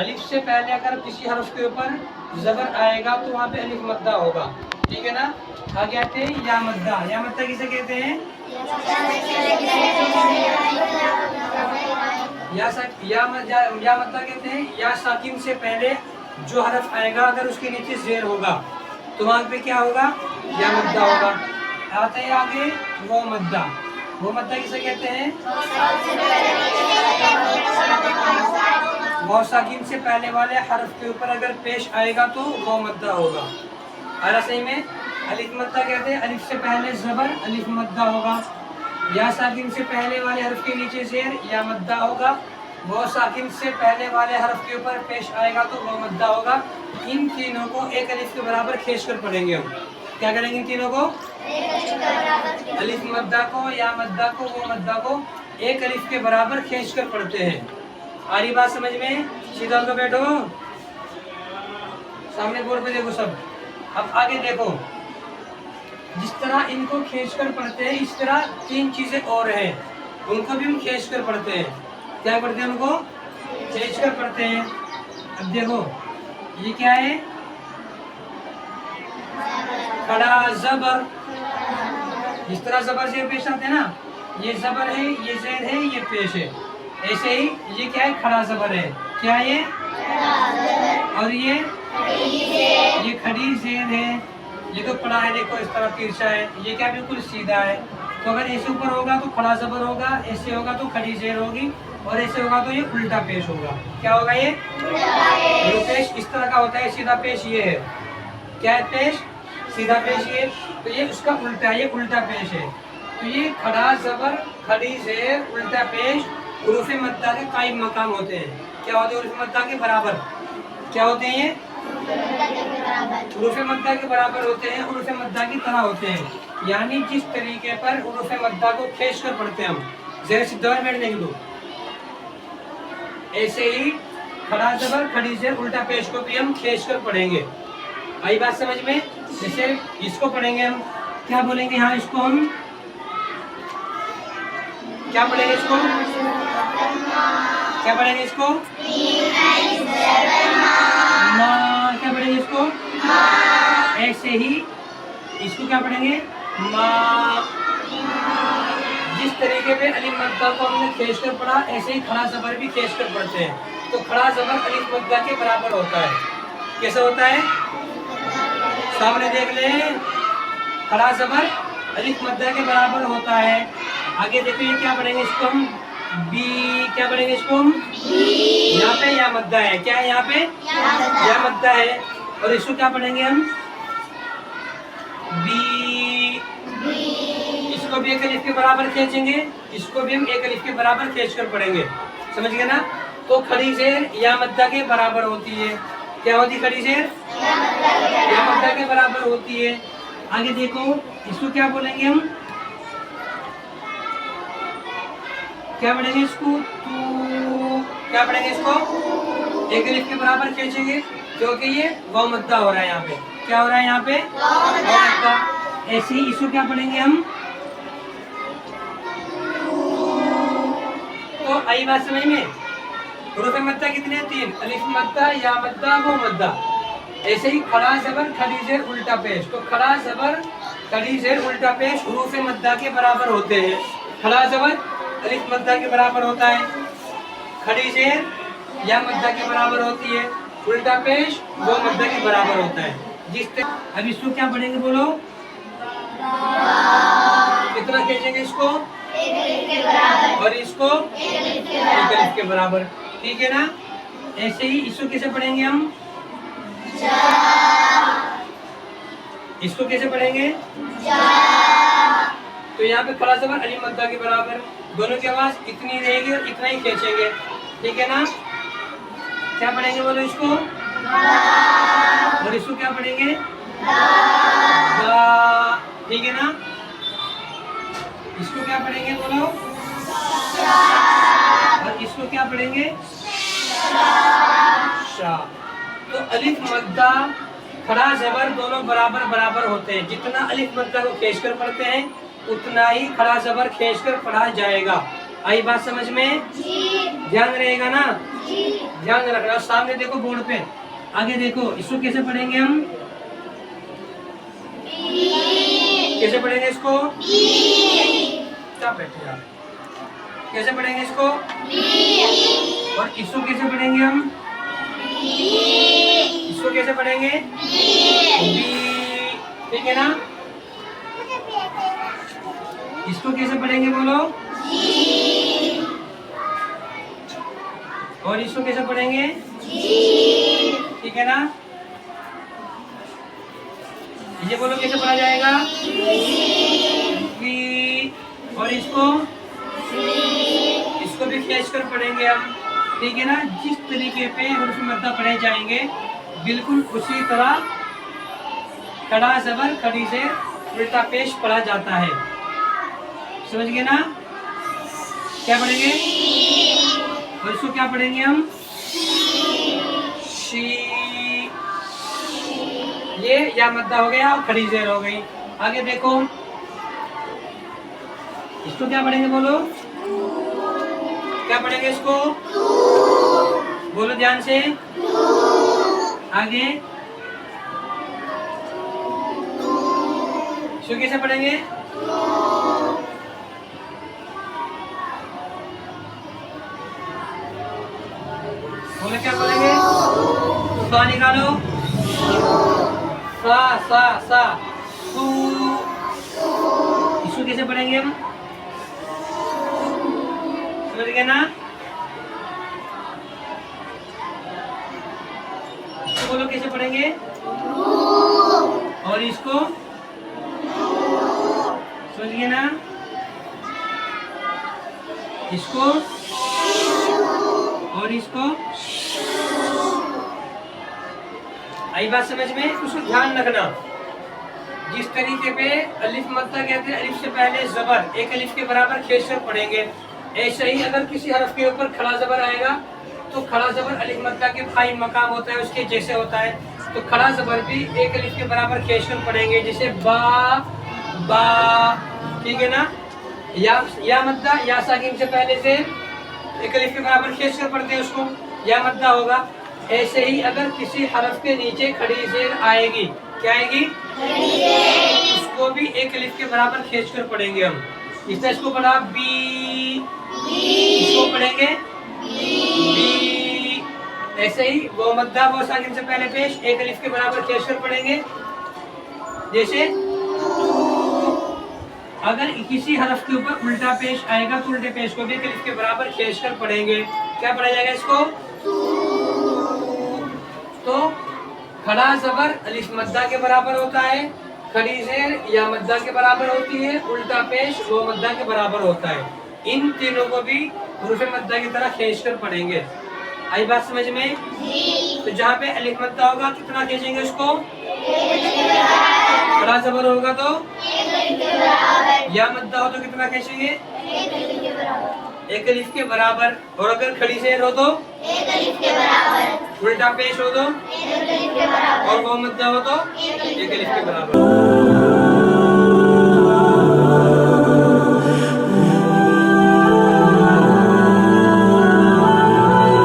अलिफ से पहले अगर किसी हर्फ के ऊपर जबर आएगा तो वहाँ पे अलिफ मद्दा होगा, ठीक है ना। आगे आते हैं या मद्दा। या मद्दा किसे कहते हैं? या मद्दा कहते हैं या साकिन से पहले जो हरफ आएगा अगर उसके नीचे जेर होगा तो वहाँ पे क्या होगा? या मद्दा होगा। आते हैं आगे वो मद्दा। वो मद्दा किसे कहते हैं? वो साकिन से पहले वाले हरफ के ऊपर अगर पेश आएगा तो वो मद्दा होगा। और सही में अलिफ मद्दा कहते हैं, अलिफ से पहले जबर अलिफ मद्दा होगा। या साकिन से पहले वाले हरफ के नीचे जेर या मद्दा होगा। वो साकिन से पहले वाले हरफ के ऊपर पेश आएगा तो वो मद्दा होगा। इन तीनों को एक अलिफ के बराबर खींच कर पढ़ेंगे हम। क्या करेंगे इन तीनों को? अलिफ मद्दा को, या मद्दा को, वो मद्दा को एक अलिफ के बराबर खींच कर पढ़ते हैं। आ रही बात समझ में? सीधा होकर बैठो, सामने बोर्ड पे देखो सब। अब आगे देखो, जिस तरह इनको खींच कर पढ़ते हैं इस तरह तीन चीजें और हैं, उनको भी हम खींच कर पढ़ते हैं। क्या पढ़ते हैं? उनको खींच कर पढ़ते हैं। अब देखो ये क्या है? खड़ा जबर। जिस तरह जबर से पेश आते हैं ना, ये जबर है, ये जेर है, ये पेश है। ऐसे ही ये क्या है? खड़ा जबर है। क्या ये? और ये खड़ी जेर है। ये तो पड़ा है, देखो इस तरह तिरछा है। ये क्या? बिल्कुल सीधा है। तो अगर ऐसे ऊपर होगा तो खड़ा जबर होगा, ऐसे होगा तो खड़ी जेर होगी, और ऐसे होगा तो ये उल्टा पेश होगा। क्या होगा? ये पेश इस तरह का होता है। सीधा पेश ये है। क्या है? पेश सीधा पेश ये, तो ये उसका उल्टा, ये उल्टा पेश है। तो ये खड़ा जबर, खड़ी जेर, उल्टा पेश हुरूफ मद्दा के कायम मकाम होते हैं। क्या होते हैं? हुरूफ मद्दा के बराबर। क्या होते हैं? ये हुरूफ मद्दा के बराबर होते हैं, हुरूफ मद्दा की तरह होते हैं। यानी जिस तरीके पर हुरूफ मद्दा को खींच कर पढ़ते हैं हम, जरा सिद्धा बैठने की दो, ऐसे ही खड़ा जबर, खड़ी जेर, उल्टा पेश को भी हम खींच कर पढ़ेंगे। आई बात समझ में? जैसे इसको पढ़ेंगे हम, क्या बोलेंगे यहाँ? इसको हम क्या पढ़ेंगे? इसको क्या पढ़ेंगे? इसको माँ। क्या पढ़ेंगे इसको? ऐसे ही इसको क्या पढ़ेंगे? माँ। जिस तरीके पे अलिफ मद्दा को हमने खींच कर पढ़ा, ऐसे ही खड़ा जबर भी खींच कर पढ़ते हैं। तो खड़ा जबर अलिफ मद्दा के बराबर होता है। कैसे होता है? सामने देख ले, खड़ा जबर अलिफ मद्दा के बराबर होता है। आगे देखो ये क्या पढ़ेंगे? इसको हम बी। क्या पढ़ेंगे इसको हम? यहाँ पे या मद्दा है। क्या है यहाँ पे? या मद्दा है। और इसको क्या पढ़ेंगे हम? बी। इसको भी एक अलिफ के बराबर खींचेंगे, इसको भी हम एक अलिफ के बराबर खींच कर पढ़ेंगे। समझ गए ना? तो खड़ी जेर या मद्दा के बराबर होती है। क्या होती? खड़ी जेर या मद्दा के बराबर होती है। आगे देखो इसको क्या बोलेंगे हम? क्या पढ़ेंगे इसको? तू। क्या पढ़ेंगे इसको? एक अलिफ के बराबर खींचेंगे क्योंकि ये वाव मद्दा हो रहा है यहाँ पे। क्या हो रहा है यहाँ पे? वाव मद्दा। ऐसे ही इसको क्या पढ़ेंगे हम? तो आई बात समझ में? हुरूफ मद्दा कितने? तीन। अलिफ मद्दा, या मद्दा, वो मद्दा। ऐसे ही खड़ा जबर, खड़ी जेर, उल्टा पेश। तो खड़ा जबर, खड़ी जेर, उल्टा पेश हुरूफ मद्दा के बराबर होते हैं। खड़ा जबर अलिफ मद्दा के बराबर होता है, खड़ी जेर या मद्दा के बराबर होती है, उल्टा पेश वो मद्दा के बराबर होता है। अब इसको क्या पढ़ेंगे? बोलो कितना खींचेंगे इसको? और इसको एक अलिफ के बराबर। ठीक है ना? ऐसे ही इसको कैसे पढ़ेंगे हम? इसको कैसे पढ़ेंगे? तो यहाँ पे खड़ा जबर अलिफ मद्दा के बराबर, दोनों की आवाज इतनी रहेगी और इतना ही खींचेंगे। ठीक है ना? क्या पढ़ेंगे? बोलो इसको। और इसको क्या पढ़ेंगे? ठीक है ना? इसको क्या पढ़ेंगे? बोलो। और इसको क्या पढ़ेंगे? शा। तो अलिफ मद्दा, खड़ा जबर दोनों बराबर बराबर होते हैं। जितना अलिफ मद्दा को खींच कर पढ़ते हैं उतना ही खड़ा जबर खींच कर पढ़ा जाएगा। आई बात समझ में? ध्यान रहेगा ना? ध्यान रखना। सामने देखो बोर्ड पे, आगे देखो। इसको कैसे पढ़ेंगे हम? कैसे पढ़ेंगे इसको? क्या बैठे आप? कैसे पढ़ेंगे इसको? और इसको कैसे पढ़ेंगे हम? इसको कैसे पढ़ेंगे? बी। ठीक है ना? इसको कैसे पढ़ेंगे बोलो? और इसको कैसे पढ़ेंगे? ठीक है ना? ये बोलो कैसे पढ़ा जाएगा? बी। और इसको भी खींच कर पढ़ेंगे हम। ठीक है ना? जिस तरीके पे हुर्फ मद्दा पढ़े जाएंगे बिल्कुल उसी तरह खड़ा जबर खड़ी से उल्टा पेश पढ़ा जाता है। समझ गए ना? क्या पढ़ेंगे? और इसको क्या पढ़ेंगे हम? शी। ये या मद्दा हो गया और खड़ी जेर हो गई। आगे देखो, इसको क्या पढ़ेंगे बोलो? क्या पढ़ेंगे इसको? बोलो ध्यान से। आगे इसको कैसे पढ़ेंगे? बोलो क्या पढ़ेंगे? सा निकालो। सा सा सा सू। इसको कैसे पढ़ेंगे हम? समझ गए ना? इसको बोलो कैसे पढ़ेंगे? और इसको समझ गए ना? इसको और इसको। आई बात समझ में? उसको ध्यान रखना। जिस तरीके पे अलिफ मद्दा कहते हैं, अलिफ से पहले जबर एक अलिफ के बराबर खींचकर पढ़ेंगे, ऐसे ही अगर किसी हरफ के ऊपर खड़ा जबर आएगा तो खड़ा जबर अलिफ मद्दा के फाई मकाम होता है उसके जैसे होता है, तो खड़ा जबर भी एक अलिफ के बराबर खींचकर पढ़ेंगे, जैसे बा बा। ठीक है ना? या मद्दा या साकिन से पहले से एक अलिफ के बराबर खींचकर पढ़ते हैं उसको या मद्दा होगा। ऐसे ही अगर किसी हरफ के नीचे खड़ी जेर आएगी, क्या आएगी? उसको भी एक अलिफ के बराबर खींचकर पढ़ेंगे हम। इसने इसको पढ़ा बी, इसको पढ़ेंगे बी। ऐसे ही वो मद्दा वो साकिन से पहले पेश एक अलिफ के बराबर खींचकर पढ़ेंगे, जैसे अगर किसी हरफ के ऊपर उल्टा पेश आएगा तो उल्टे पेश को भी एक अलिफ के बराबर खींचकर पढ़ेंगे। क्या पढ़ा जाएगा इसको? तो खड़ा जबर अलिफ मद्दा के बराबर होता है, खड़ी जेर या मद्दा के बराबर होती है, उल्टा पेश वो मद्दा के बराबर होता है। इन तीनों को भी हुरूफ मद्दा की तरह खींचकर पढ़ेंगे। आई बात समझ में? तो जहाँ पे अलिफ मद्दा होगा कितना खींचेंगे उसको? खड़ा जबर होगा तो या मद्दा हो तो कितना खींचेंगे? एक अलिफ के बराबर। और अगर खड़ी जेर हो तो उल्टा पेश हो तो और वो मद्दा हो तो एक अलिफ के बराबर।